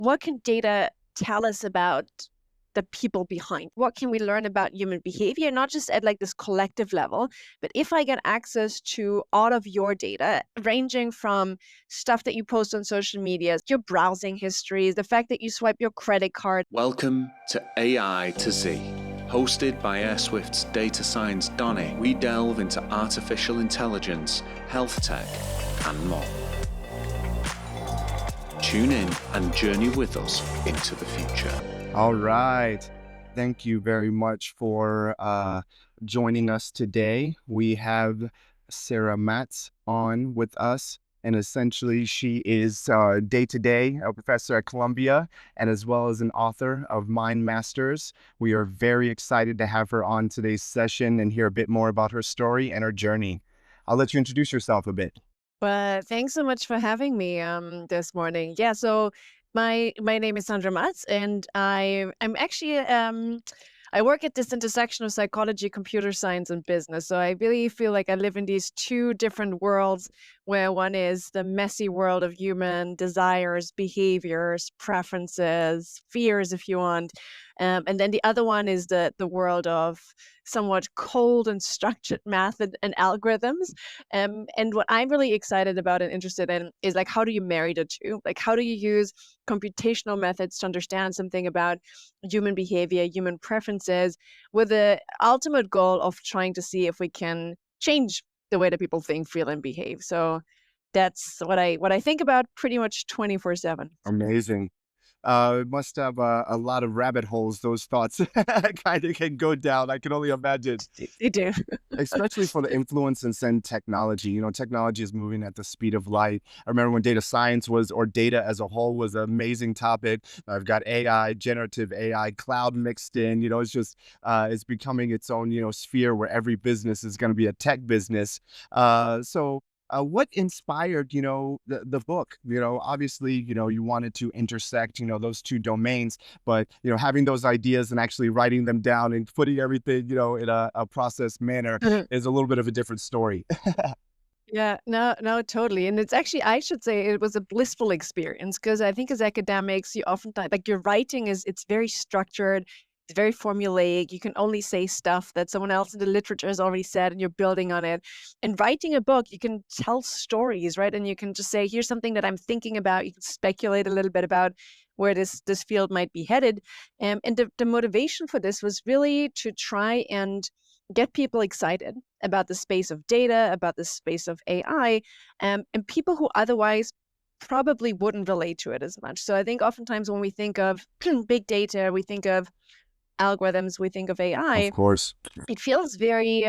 what can data tell us about the people behind? What can we learn about human behavior, not just at like this collective level, but if I get access to all of your data, ranging from stuff that you post on social media, your browsing histories, the fact that you swipe your credit card. Welcome to AI to Z. Hosted by Airswift's data science Donny, we delve into artificial intelligence, health tech, and more. Tune in and journey with us into the future. All right. Thank you very much for joining us today. We have Sarah Matz on with us, and essentially she is day-to-day a professor at Columbia and as well as an author of Mind Masters. We are very excited to have her on today's session and hear a bit more about her story and her journey. I'll let you introduce yourself a bit. But thanks so much for having me this morning. Yeah, so my name is Sandra Matz, and I'm actually I work at this intersection of psychology, computer science, and business. So I really feel like I live in these two different worlds, where one is the messy world of human desires, behaviors, preferences, fears, if you want. And then the other one is the world of somewhat cold and structured math and algorithms. And what I'm really excited about and interested in is like, how do you marry the two? Like, how do you use computational methods to understand something about human behavior, human preferences, with the ultimate goal of trying to see if we can change the way that people think, feel, and behave. So that's what I think about pretty much 24/7. Amazing. It must have a lot of rabbit holes, those thoughts kind of can go down. I can only imagine, They do. especially for the influence and send technology. You know, technology is moving at the speed of light. I remember when data science was, or data as a whole was an amazing topic. I've got AI, generative AI, cloud mixed in. You know, it's just, it's becoming its own, sphere where every business is going to be a tech business. What inspired, the book? Obviously, you wanted to intersect, those two domains, but, having those ideas and actually writing them down and putting everything, in a processed manner is a little bit of a different story. Yeah, no, no, totally. And it's actually, I should say, it was a blissful experience because I think as academics, you oftentimes, like your writing it's very structured, it's very formulaic. You can only say stuff that someone else in the literature has already said and you're building on it. And writing a book, you can tell stories, right? And you can just say, here's something that I'm thinking about. You can speculate a little bit about where this field might be headed. And the motivation for this was really to try and get people excited about the space of data, about the space of AI, and people who otherwise probably wouldn't relate to it as much. So I think oftentimes when we think of big data, we think of algorithms, we think of Of AI, course. it feels very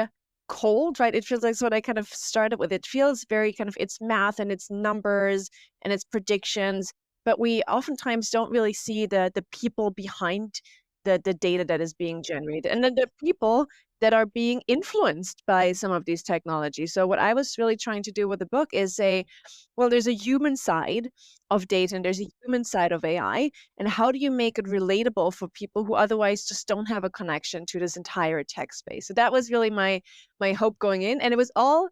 cold, right? It feels like what I kind of started with. It feels very kind of it's math and it's numbers and it's predictions, but we oftentimes don't really see the people behind the data that is being generated, and then the people that are being influenced by some of these technologies. So what I was really trying to do with the book is say, well, there's a human side of data and there's a human side of AI, and how do you make it relatable for people who otherwise just don't have a connection to this entire tech space? So that was really my hope going in, and it was all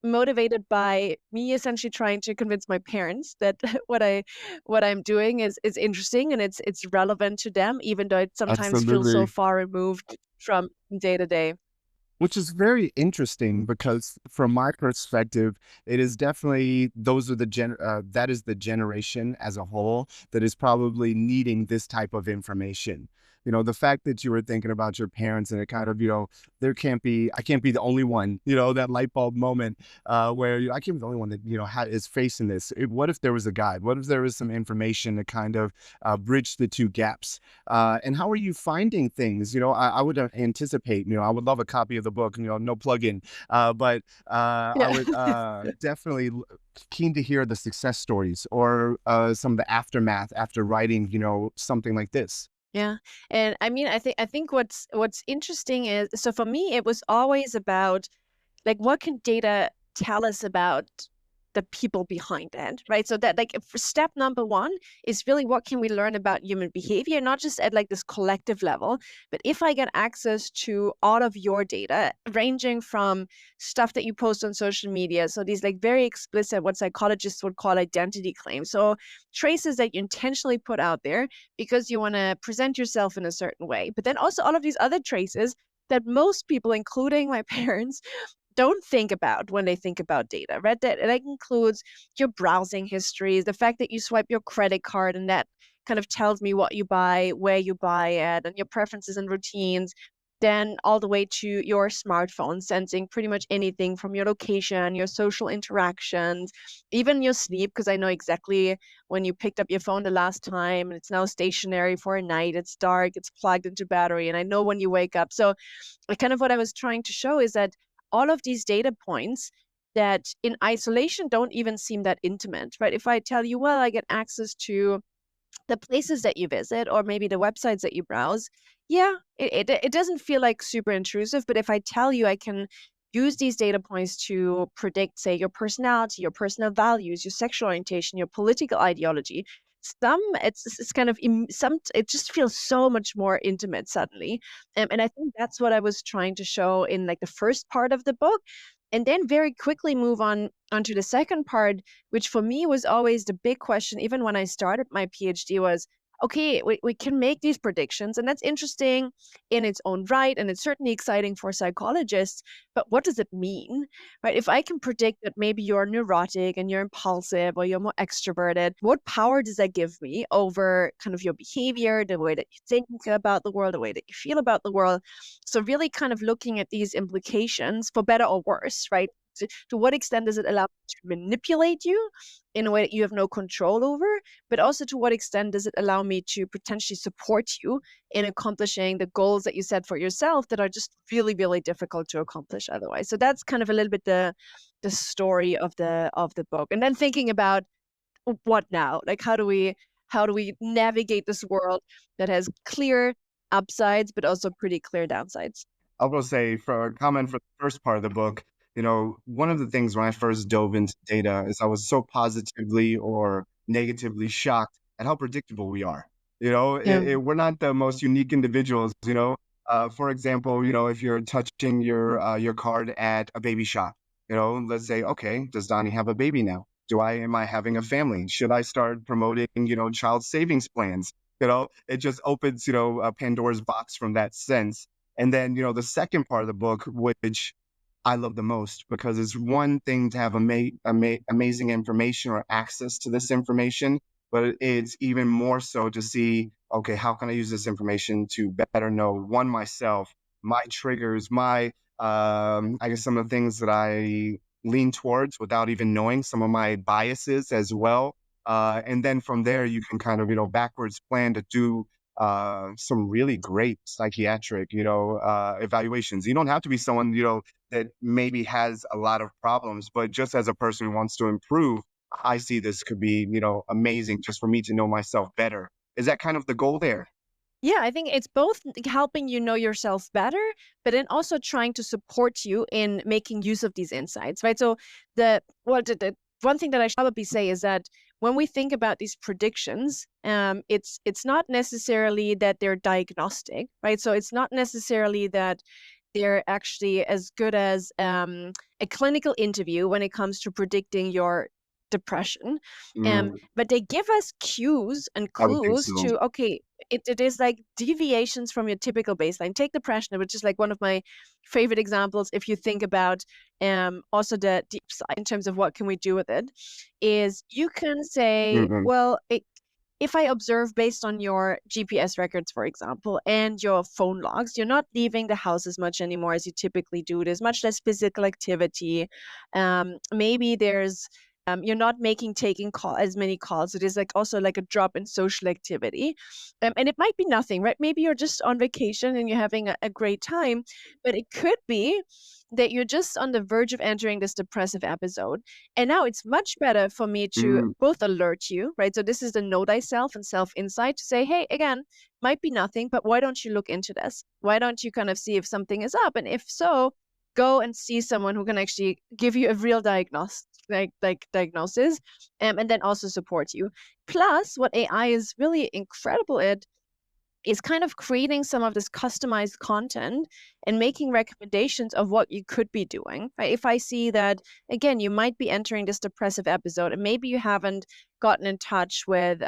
motivated by me essentially trying to convince my parents that what I'm doing is interesting and it's relevant to them, even though it sometimes feels so Absolutely. far removed from day to day. Which is very interesting because from my perspective, it is definitely those are that is the generation as a whole that is probably needing this type of information. The fact that you were thinking about your parents and it kind of, I can't be the only one, that light bulb moment where I can't be the only one that, is facing this. What if there was a guide? What if there was some information to kind of bridge the two gaps? And how are you finding things? I would anticipate, I would love a copy of the book, no plug-in, but I Yeah. would definitely keen to hear the success stories or some of the aftermath after writing, something like this. Yeah. And I mean, I think what's interesting is, so for me it was always about like what can data tell us about the people behind it, right? So that, like, if step number one is really what can we learn about human behavior, not just at like this collective level, but if I get access to all of your data, ranging from stuff that you post on social media, so these like very explicit, what psychologists would call identity claims, so traces that you intentionally put out there because you want to present yourself in a certain way, but then also all of these other traces that most people, including my parents, don't think about when they think about data, right? That includes your browsing histories, the fact that you swipe your credit card and that kind of tells me what you buy, where you buy it, and your preferences and routines. Then all the way to your smartphone sensing pretty much anything from your location, your social interactions, even your sleep, because I know exactly when you picked up your phone the last time and it's now stationary for a night, it's dark, it's plugged into battery, and I know when you wake up. So kind of what I was trying to show is that all of these data points that in isolation don't even seem that intimate, right? If I tell you, well, I get access to the places that you visit or maybe the websites that you browse, yeah, it doesn't feel like super intrusive. But if I tell you I can use these data points to predict, say, your personality, your personal values, your sexual orientation, your political ideology, it's kind of some it just feels so much more intimate suddenly. And I think that's what I was trying to show in like the first part of the book, and then very quickly move on onto the second part, which for me was always the big question, even when I started my PhD, was okay, we can make these predictions, and that's interesting in its own right, and it's certainly exciting for psychologists, but what does it mean, right? If I can predict that maybe you're neurotic and you're impulsive or you're more extroverted, what power does that give me over kind of your behavior, the way that you think about the world, the way that you feel about the world? So really kind of looking at these implications for better or worse, right? To what extent does it allow me to manipulate you in a way that you have no control over? But also to what extent does it allow me to potentially support you in accomplishing the goals that you set for yourself that are just really, really difficult to accomplish otherwise? So that's kind of a little bit the story of the book. And then thinking about what now? Like how do we navigate this world that has clear upsides but also pretty clear downsides? I will say, for a comment for the first part of the book, one of the things when I first dove into data is I was so positively or negatively shocked at how predictable we are. Yeah. We're not the most unique individuals. For example, if you're touching your card at a baby shop, let's say, okay, does Donnie have a baby now? Am I having a family? Should I start promoting, child savings plans? It just opens, a Pandora's box from that sense. And then, the second part of the book, which I love the most, because it's one thing to have amazing information or access to this information, but it's even more so to see, okay, how can I use this information to better know one, myself, my triggers, I guess some of the things that I lean towards without even knowing, some of my biases as well. And then from there, you can kind of, backwards plan to do some really great psychiatric, evaluations. You don't have to be someone, that maybe has a lot of problems, but just as a person who wants to improve, I see this could be, amazing just for me to know myself better. Is that kind of the goal there? Yeah, I think it's both helping you know yourself better, but then also trying to support you in making use of these insights, right? So the one thing that I should probably say is that when we think about these predictions, it's not necessarily that they're diagnostic, right? So it's not necessarily that they're actually as good as a clinical interview when it comes to predicting your depression. Mm, But they give us cues and I would think clues so. to, okay, it is like deviations from your typical baseline. Take depression, which is like one of my favorite examples. If you think about also the deep side in terms of what can we do with it, is you can say, Mm-mm. well, if I observe based on your GPS records, for example, and your phone logs, you're not leaving the house as much anymore as you typically do. There's much less physical activity. Maybe you're not taking as many calls. It is like also like a drop in social activity. And it might be nothing, right? Maybe you're just on vacation and you're having a great time, but it could be that you're just on the verge of entering this depressive episode. And now it's much better for me to Mm, both alert you, right? So this is the know thyself and self insight to say, hey, again, might be nothing, but why don't you look into this? Why don't you kind of see if something is up? And if so, go and see someone who can actually give you a real diagnosis, and then also support you. Plus, what AI is really incredible at is kind of creating some of this customized content and making recommendations of what you could be doing. Right? If I see that, again, you might be entering this depressive episode and maybe you haven't gotten in touch with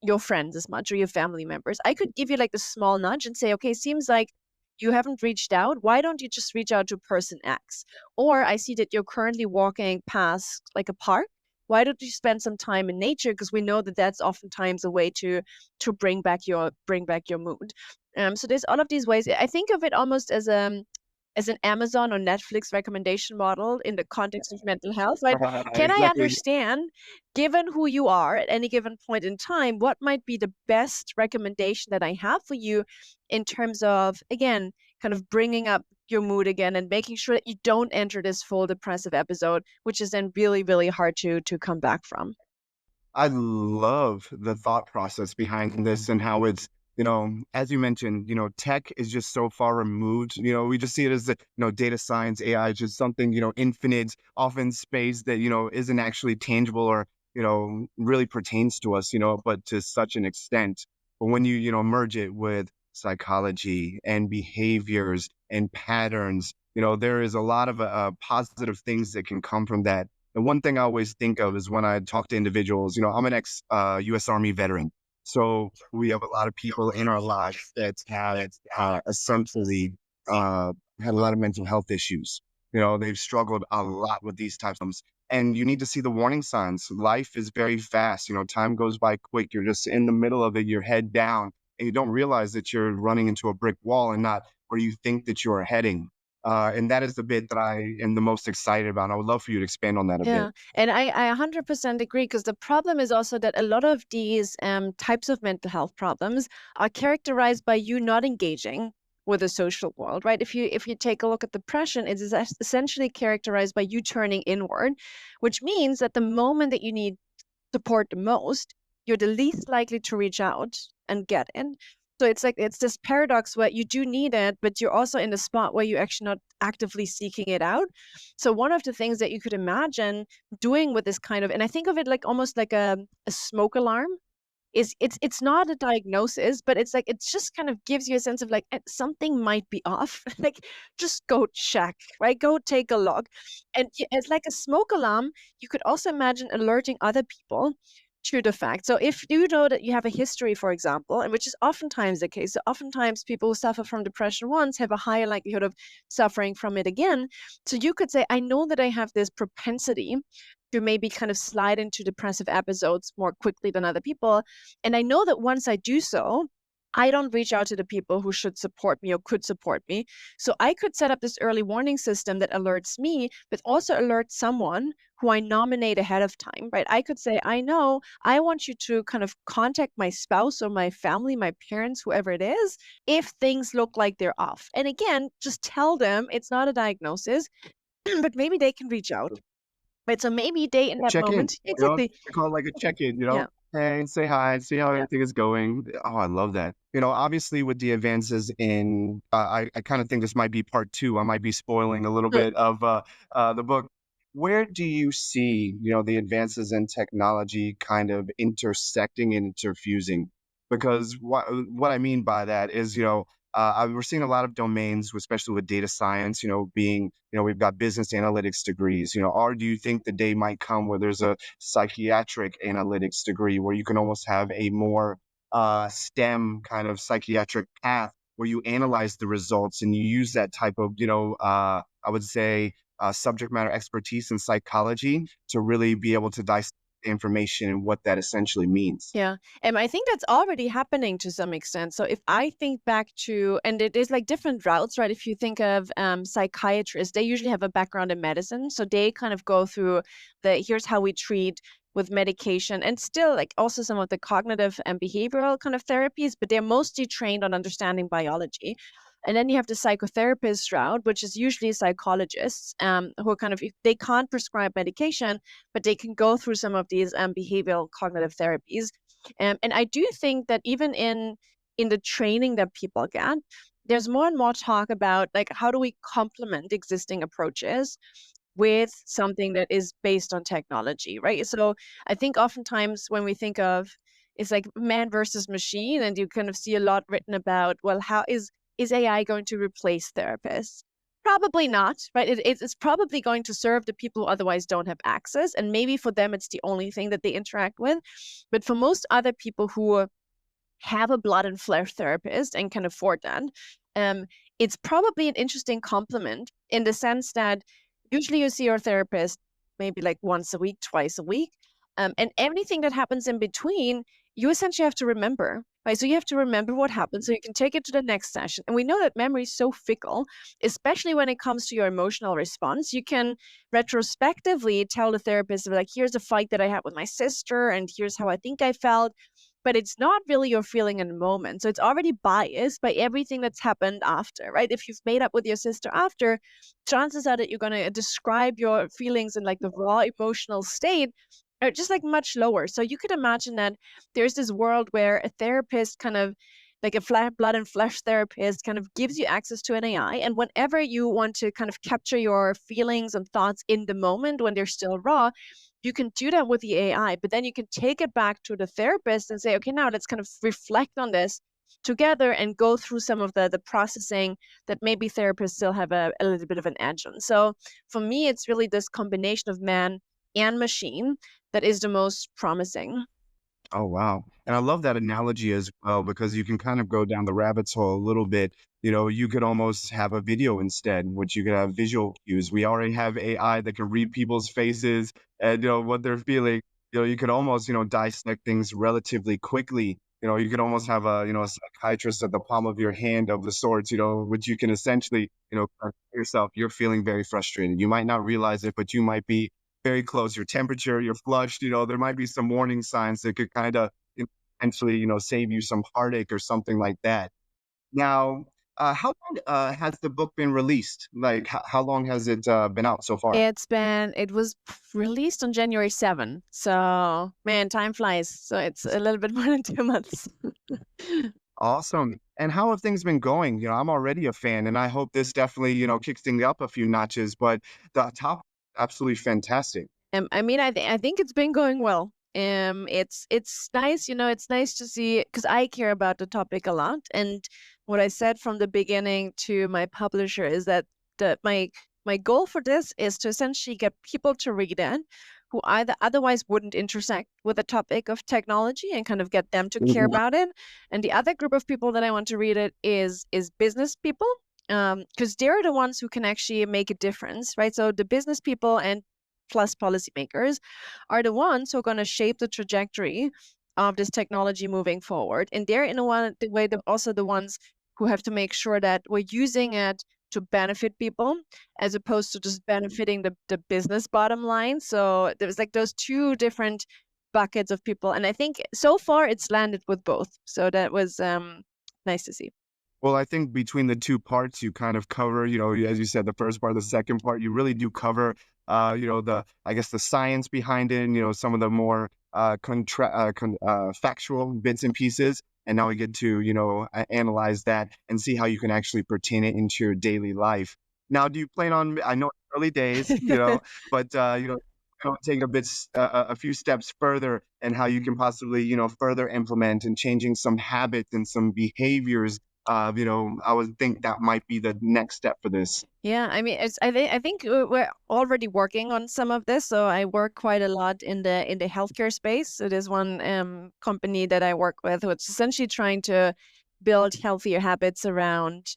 your friends as much or your family members, I could give you like a small nudge and say, okay, seems like you haven't reached out. Why don't you just reach out to person X? Or I see that you're currently walking past like a park. Why don't you spend some time in nature? Because we know that that's oftentimes a way to bring back your mood. So there's all of these ways. I think of it almost as an Amazon or Netflix recommendation model in the context of mental health, right? Can I Exactly. understand, given who you are at any given point in time, what might be the best recommendation that I have for you in terms of, again, kind of bringing up your mood again and making sure that you don't enter this full depressive episode, which is then really, really hard to come back from. I love the thought process behind this and how it's, as you mentioned, tech is just so far removed. We just see it as data science, AI is just something, infinite, off in space that, isn't actually tangible or, really pertains to us, but to such an extent. But when you merge it with psychology and behaviors and patterns, there is a lot of positive things that can come from that. And one thing I always think of is when I talk to individuals, I'm an ex US Army veteran. So we have a lot of people in our lives that have essentially had a lot of mental health issues. They've struggled a lot with these types of things. And you need to see the warning signs. Life is very fast. Time goes by quick. You're just in the middle of it, your head down, and you don't realize that you're running into a brick wall and not where you think that you are heading. And that is the bit that I am the most excited about. And I would love for you to expand on that a bit. Yeah, and I 100% agree because the problem is also that a lot of these types of mental health problems are characterized by you not engaging with the social world, right? If you take a look at depression, it is essentially characterized by you turning inward, which means that the moment that you need support the most, you're the least likely to reach out and get it. So it's like it's this paradox where you do need it, but you're also in the spot where you're actually not actively seeking it out. So one of the things that you could imagine doing with this kind of, and I think of it like almost like a smoke alarm, is it's not a diagnosis, but it's like it just kind of gives you a sense of like something might be off. Like just go check, right? Go take a look. And it's like a smoke alarm. You could also imagine alerting other people to the fact. So if you know that you have a history, for example, and which is oftentimes the case, so oftentimes people who suffer from depression once have a higher likelihood of suffering from it again. So you could say, I know that I have this propensity to maybe kind of slide into depressive episodes more quickly than other people. And I know that once I do so, I don't reach out to the people who should support me or could support me. So I could set up this early warning system that alerts me, but also alerts someone who I nominate ahead of time, right? I could say, I know I want you to kind of contact my spouse or my family, my parents, whoever it is, if things look like they're off. And again, just tell them it's not a diagnosis, but maybe they can reach out. Right, so maybe they in that Check in, moment exactly. I call it like a check-in, Yeah, hey, say hi, see how yeah. everything is going. Oh, I love that. Obviously with the advances in, I kind of think this might be part two. I might be spoiling a little Good. bit of the book. Where do you see, the advances in technology kind of intersecting and interfusing? Because what I mean by that is, we're seeing a lot of domains, especially with data science, being, we've got business analytics degrees, or do you think the day might come where there's a psychiatric analytics degree where you can almost have a more STEM kind of psychiatric path where you analyze the results and you use that type of, I would say, subject matter expertise in psychology to really be able to dissect information and what that essentially means? Yeah. And I think that's already happening to some extent. So if I think back to, and it is like different routes, right? If you think of psychiatrists, they usually have a background in medicine. So they kind of go through here's how we treat with medication and still like also some of the cognitive and behavioral kind of therapies, but they're mostly trained on understanding biology. And then you have the psychotherapist route, which is usually psychologists who are kind of, they can't prescribe medication, but they can go through some of these behavioral cognitive therapies. And I do think that even in the training that people get, there's more and more talk about like how do we complement existing approaches with something that is based on technology, right? So I think oftentimes when we think of it's like man versus machine, and you kind of see a lot written about, well, how is AI going to replace therapists? Probably not, right? It's probably going to serve the people who otherwise don't have access, and maybe for them it's the only thing that they interact with. But for most other people who have a blood and flesh therapist and can afford that, um, it's probably an interesting complement in the sense that usually you see your therapist maybe like once a week, twice a week, and everything that happens in between, you essentially have to remember, right? So you have to remember what happened so you can take it to the next session. And we know that memory is so fickle, especially when it comes to your emotional response. You can retrospectively tell the therapist, like, here's a fight that I had with my sister, and here's how I think I felt, but it's not really your feeling in the moment. So it's already biased by everything that's happened after, right? If you've made up with your sister after, chances are that you're going to describe your feelings in like the raw emotional state are just like much lower. So you could imagine that there's this world where a therapist kind of like a blood and flesh therapist kind of gives you access to an AI. And whenever you want to kind of capture your feelings and thoughts in the moment when they're still raw, you can do that with the AI, but then you can take it back to the therapist and say, okay, now let's kind of reflect on this together and go through some of the processing that maybe therapists still have a little bit of an edge on. So for me, it's really this combination of man and machine that is the most promising. Oh, wow. And I love that analogy as well because you can kind of go down the rabbit's hole a little bit. You could almost have a video instead, which you could have visual cues. We already have AI that can read people's faces and what they're feeling. You could almost, dissect things relatively quickly. You could almost have a psychiatrist at the palm of your hand of the sorts, which you can essentially, yourself, you're feeling very frustrated. You might not realize it, but you might be very close, your temperature, you're flushed, there might be some warning signs that could kind of potentially, save you some heartache or something like that. Now, how long has the book been released? Like, how long has it been out so far? It was released on January 7th. So man, time flies. So it's a little bit more than 2 months. Awesome. And how have things been going? I'm already a fan, and I hope this definitely, kicks things up a few notches, but the top, absolutely fantastic. I mean, I think it's been going well. It's nice, it's nice to see because I care about the topic a lot. And what I said from the beginning to my publisher is that my goal for this is to essentially get people to read it who either otherwise wouldn't intersect with the topic of technology and kind of get them to care Mhm. about it. And the other group of people that I want to read it is business people. Because they're the ones who can actually make a difference, right? So the business people and plus policymakers are the ones who are going to shape the trajectory of this technology moving forward. And they're in a the way they're also the ones who have to make sure that we're using it to benefit people as opposed to just benefiting the business bottom line. So there's like those two different buckets of people. And I think so far it's landed with both. So that was nice to see. Well, I think between the two parts, you kind of cover, as you said, the first part, the second part, you really do cover, I guess the science behind it, and, some of the more factual bits and pieces. And now we get to, analyze that and see how you can actually pertain it into your daily life. Now, do you plan on, I know it's early days, but, taking a few steps further and how you can possibly, further implement and changing some habits and some behaviors I would think that might be the next step for this. Yeah, I mean, I think we're already working on some of this. So I work quite a lot in the healthcare space. So there's one company that I work with, which is essentially trying to build healthier habits around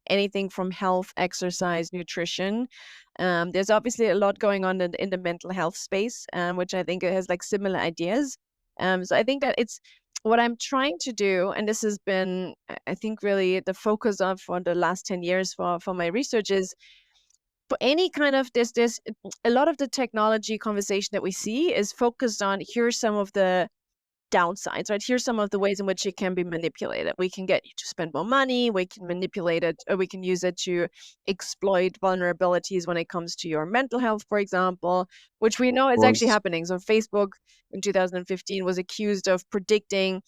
anything from health, exercise, nutrition. There's obviously a lot going on in the mental health space, which I think it has like similar ideas. So I think that it's what I'm trying to do, and this has been, I think, really the focus of for the last 10 years for my research is for any kind of this a lot of the technology conversation that we see is focused on here's some of the downsides, right? Here's some of the ways in which it can be manipulated. We can get you to spend more money, we can manipulate it, or we can use it to exploit vulnerabilities when it comes to your mental health, for example, which we know is actually Course. happening. So Facebook in 2015 was accused of predicting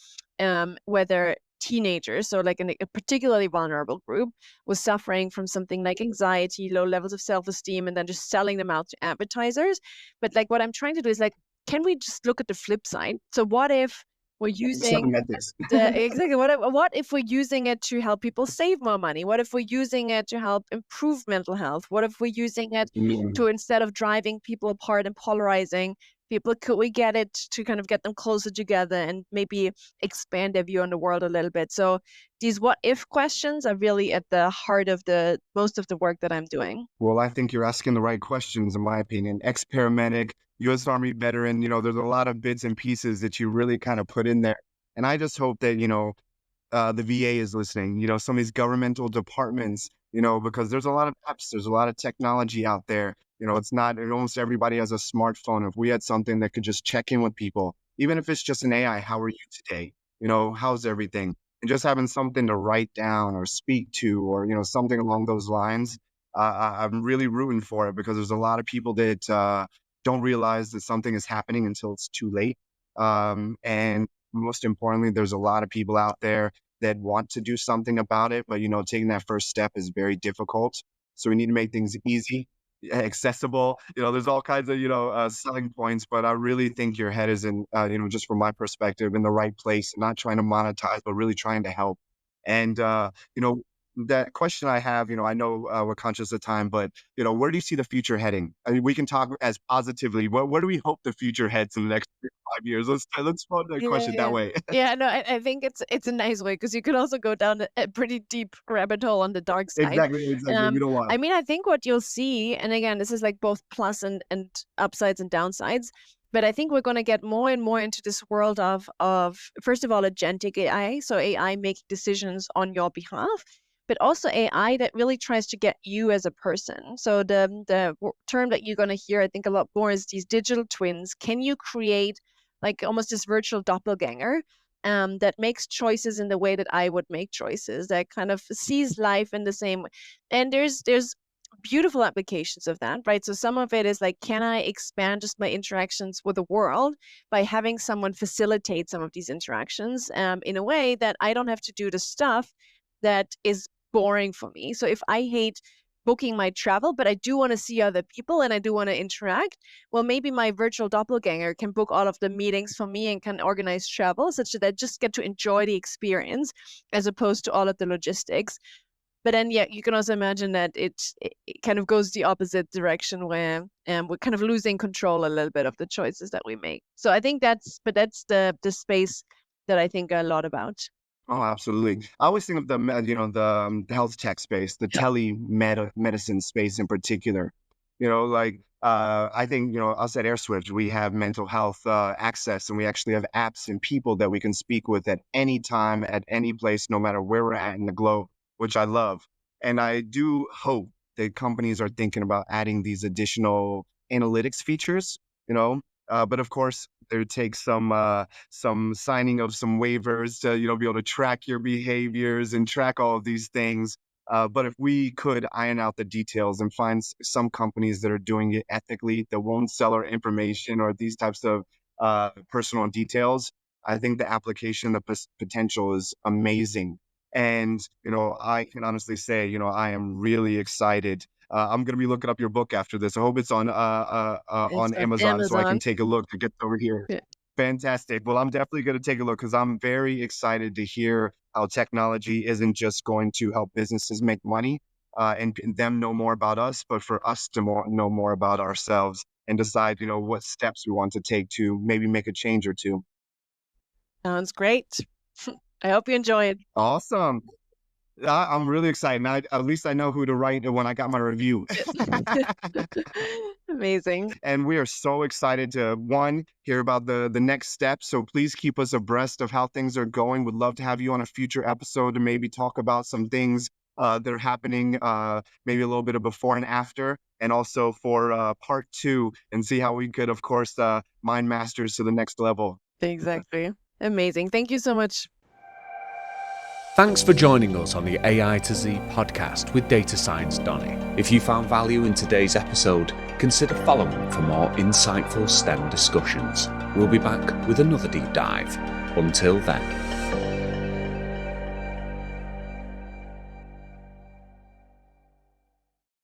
whether teenagers, so like a particularly vulnerable group, was suffering from something like anxiety, low levels of self-esteem, and then just selling them out to advertisers. But like what I'm trying to do is like, can we just look at the flip side? So what if we're using Methods. exactly what if we're using it to help people save more money? What if we're using it to help improve mental health? What if we're using it to, instead of driving people apart and polarizing people, could we get it to kind of get them closer together and maybe expand their view on the world a little bit? So these what if questions are really at the heart of the most of the work that I'm doing. Well, I think you're asking the right questions, in my opinion. Ex-paramedic, U.S. Army veteran, there's a lot of bits and pieces that you really kind of put in there. And I just hope that, the VA is listening, some of these governmental departments, because there's a lot of apps, there's a lot of technology out there. It's not, almost everybody has a smartphone. If we had something that could just check in with people, even if it's just an AI, how are you today? How's everything? And just having something to write down or speak to, or, something along those lines. I'm really rooting for it, because there's a lot of people that don't realize that something is happening until it's too late. And most importantly, there's a lot of people out there that want to do something about it, but taking that first step is very difficult. So we need to make things easy, accessible. There's all kinds of selling points, but I really think your head is in, just from my perspective, in the right place. Not trying to monetize, but really trying to help. And that question I have, I know we're conscious of time, but where do you see the future heading? I mean, we can talk as positively. Where do we hope the future heads in the next 5 years? Let's put the question that way. Yeah, no, I think it's a nice way, because you could also go down a pretty deep rabbit hole on the dark side. Exactly. We don't want. I mean, I think what you'll see, and again, this is like both plus and upsides and downsides, but I think we're going to get more and more into this world of first of all, agentic AI, so AI making decisions on your behalf, but also AI that really tries to get you as a person. So the term that you're going to hear, I think, a lot more is these digital twins. Can you create like almost this virtual doppelganger that makes choices in the way that I would make choices, that kind of sees life in the same way? And there's beautiful applications of that, right? So some of it is like, can I expand just my interactions with the world by having someone facilitate some of these interactions in a way that I don't have to do the stuff that is boring for me. So if I hate booking my travel, but I do want to see other people and I do want to interact, well, maybe my virtual doppelganger can book all of the meetings for me and can organize travel such that I just get to enjoy the experience as opposed to all of the logistics. But then, yeah, you can also imagine that it kind of goes the opposite direction, where we're kind of losing control a little bit of the choices that we make. So I think that's the space that I think a lot about. Oh, absolutely. I always think of the health tech space, the telemedicine space in particular. I think, us at Airswift, we have mental health access, and we actually have apps and people that we can speak with at any time, at any place, no matter where we're at in the globe, which I love. And I do hope that companies are thinking about adding these additional analytics features, but of course, there takes some signing of some waivers to be able to track your behaviors and track all of these things. But if we could iron out the details and find some companies that are doing it ethically, that won't sell our information or these types of personal details, I think the application, the potential is amazing. And I can honestly say, I am really excited. I'm gonna be looking up your book after this. I hope it's on It's on Amazon, so I can Amazon. take a look to get over here. Yeah. Fantastic. Well, I'm definitely going to take a look, because I'm very excited to hear how technology isn't just going to help businesses make money and them know more about us, but for us to know more about ourselves and decide, what steps we want to take to maybe make a change or two. Sounds great. I hope you enjoy it. Awesome. I'm really excited. Now, at least I know who to write when I got my review. Amazing. And we are so excited to, one, hear about the next steps. So please keep us abreast of how things are going. Would love to have you on a future episode to maybe talk about some things that are happening, maybe a little bit of before and after, and also for part 2, and see how we could, of course, mind masters to the next level. Exactly. Amazing. Thank you so much. Thanks for joining us on the AI to Z podcast with Data Science Donny. If you found value in today's episode, consider following for more insightful STEM discussions. We'll be back with another deep dive. Until then.